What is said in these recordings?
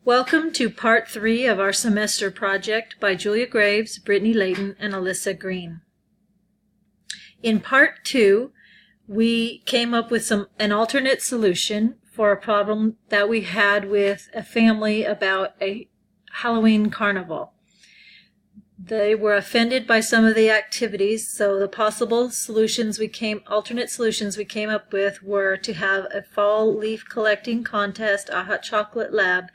Welcome to Part 3 of our semester project by Julia Graves, Brittany Layton, and Alyssa Green. In Part 2, we came up with an alternate solution for a problem that we had with a family about a Halloween carnival. They were offended by some of the activities, so the possible alternate solutions we came up with were to have a fall leaf collecting contest, a hot chocolate lab,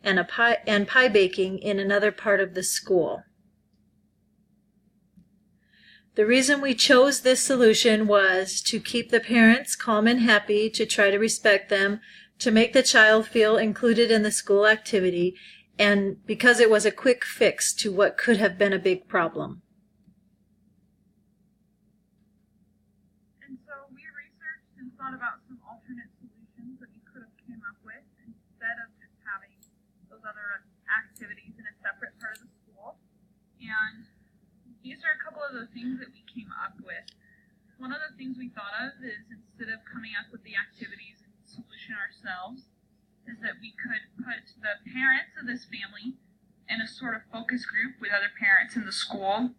and pie baking in another part of the school. The reason we chose this solution was to keep the parents calm and happy, to try to respect them, to make the child feel included in the school activity, and because it was a quick fix to what could have been a big problem. And so we researched and thought about some alternate solutions that we could have came up with instead of just having those other activities in a separate part of the school. And these are a couple of the things that we came up with. One of the things we thought of is, instead of coming up with the activities and solution ourselves, is that we could put the parents of this family in a sort of focus group with other parents in the school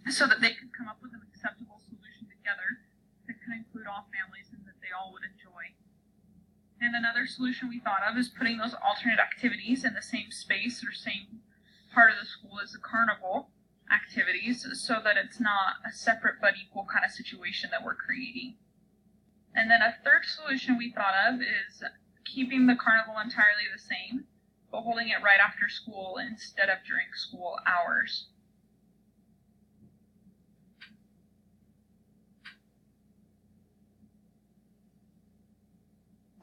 so that they could come up with an acceptable solution together that could include all families and that they all would enjoy. And another solution we thought of is putting those alternate activities in the same space or same part of the school as the carnival activities so that it's not a separate but equal kind of situation that we're creating. And then a third solution we thought of is keeping the carnival entirely the same, but holding it right after school instead of during school hours.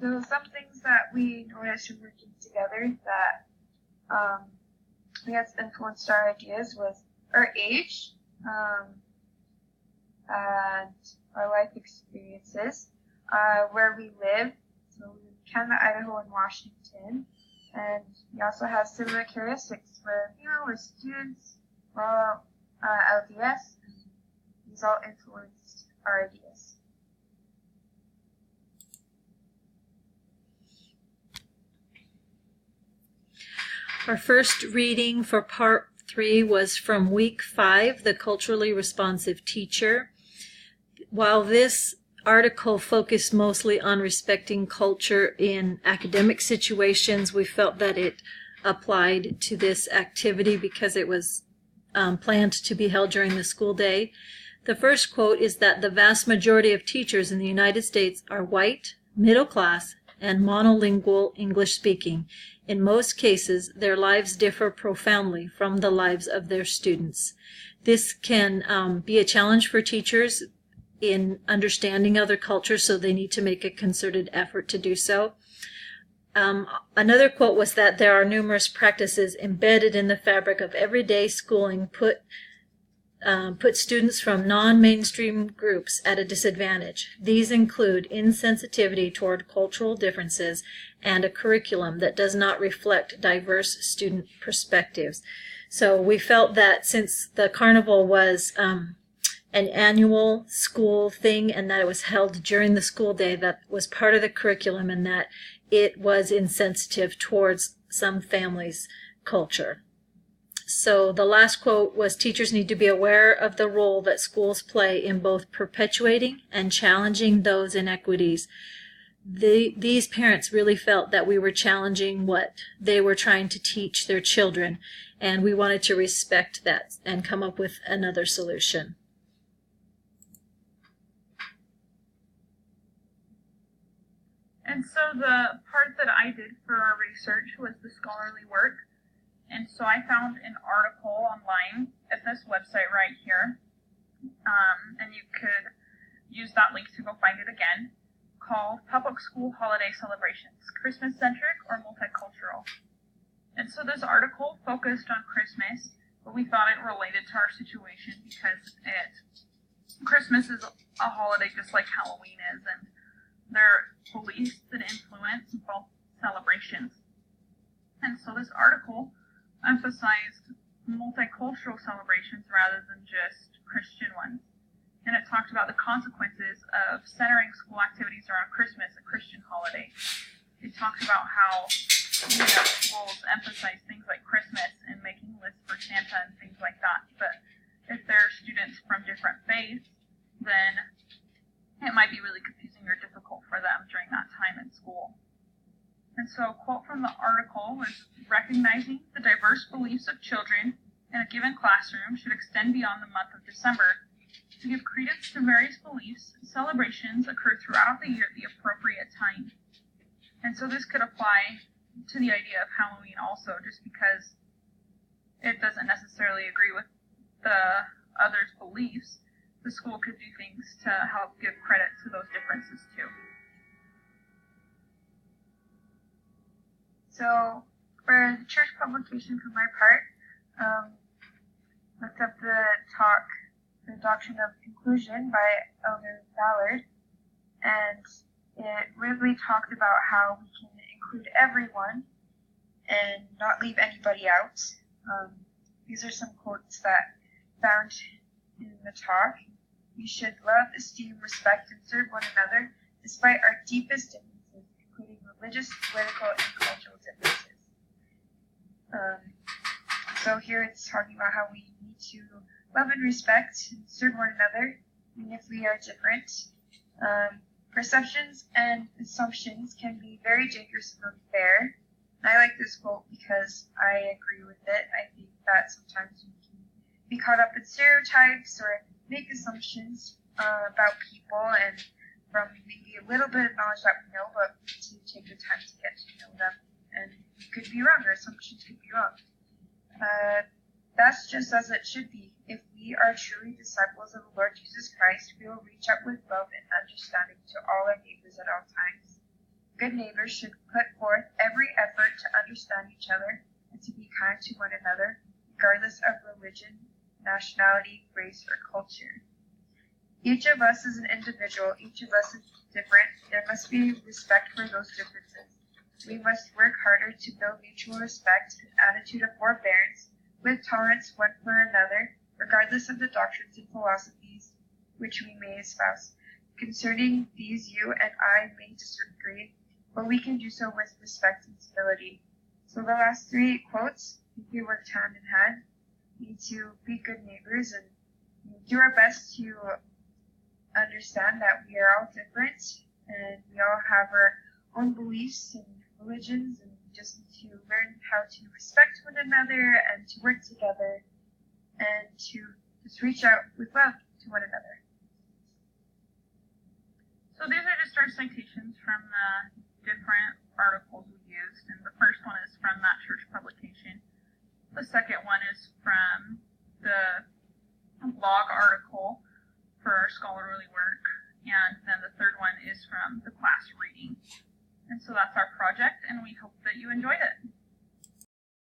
So some things that we noticed from working together that I guess influenced our ideas was our age and our life experiences, where we live. So we live in Canada, Idaho, and Washington. And we also have similar characteristics where, we're students, we're all LDS, and these all influenced our ideas. Our first reading for Part 3 was from Week 5, The Culturally Responsive Teacher. While this article focused mostly on respecting culture in academic situations, we felt that it applied to this activity because it was planned to be held during the school day. The first quote is that the vast majority of teachers in the United States are white, middle class, and monolingual English speaking. In most cases, their lives differ profoundly from the lives of their students. This can be a challenge for teachers in understanding other cultures, so they need to make a concerted effort to do so. Another quote was that there are numerous practices embedded in the fabric of everyday schooling put students from non-mainstream groups at a disadvantage. These include insensitivity toward cultural differences and a curriculum that does not reflect diverse student perspectives. So we felt that since the carnival was an annual school thing and that it was held during the school day, that was part of the curriculum, and that it was insensitive towards some families' culture. So the last quote was, teachers need to be aware of the role that schools play in both perpetuating and challenging those inequities. These parents really felt that we were challenging what they were trying to teach their children, and we wanted to respect that and come up with another solution. And so the part that I did for our research was the scholarly work. And so I found an article online at this website right here, and you could use that link to go find it again, called Public School Holiday Celebrations, Christmas-Centric or Multicultural. And so this article focused on Christmas, but we thought it related to our situation because Christmas is a holiday just like Halloween is, and there are beliefs that influence both celebrations. And so this article emphasized multicultural celebrations rather than just Christian ones. And it talked about the consequences of centering school activities around Christmas, a Christian holiday. It talked about how schools emphasize things like Christmas and making lists for Santa and things like that. But if there are students from different faiths, then it might be really confusing or difficult for them during that time in school. And so a quote from the article was, recognizing the diverse beliefs of children in a given classroom should extend beyond the month of December. To give credence to various beliefs, celebrations occur throughout the year at the appropriate time. And so this could apply to the idea of Halloween also, just because it doesn't necessarily agree with the others' beliefs. The school could do things to help give credit to those differences too. So, for the church publication for my part, looked up the talk, The Doctrine of Inclusion by Elder Ballard, and it really talked about how we can include everyone and not leave anybody out. These are some quotes that found in the talk. We should love, esteem, respect, and serve one another despite our deepest differences, including religious, political, and cultural differences. So here it's talking about how we need to love and respect and serve one another, even if we are different. Perceptions and assumptions can be very dangerous and unfair. And I like this quote because I agree with it. I think that sometimes we can be caught up in stereotypes or make assumptions about people, and from maybe a little bit of knowledge that we know, but to take the time to get to know them. And we could be wrong, our assumptions could be wrong. That's just as it should be. If we are truly disciples of the Lord Jesus Christ, we will reach out with love and understanding to all our neighbors at all times. Good neighbors should put forth every effort to understand each other and to be kind to one another, regardless of religion, nationality, race, or culture. Each of us is an individual. Each of us is different. There must be respect for those differences. We must work harder to build mutual respect and attitude of forbearance with tolerance one for another, regardless of the doctrines and philosophies which we may espouse. Concerning these, you and I may disagree, but we can do so with respect and civility. So the last three quotes, if we worked hand in hand, need to be good neighbors and do our best to understand that we are all different and we all have our own beliefs and religions, and we just need to learn how to respect one another and to work together and to just reach out with love to one another. So these are just our citations from the different articles we used, and the first one is from that church publication. The second one is from the blog article for our scholarly work, and then the third one is from the class reading. And so that's our project, and we hope that you enjoyed it.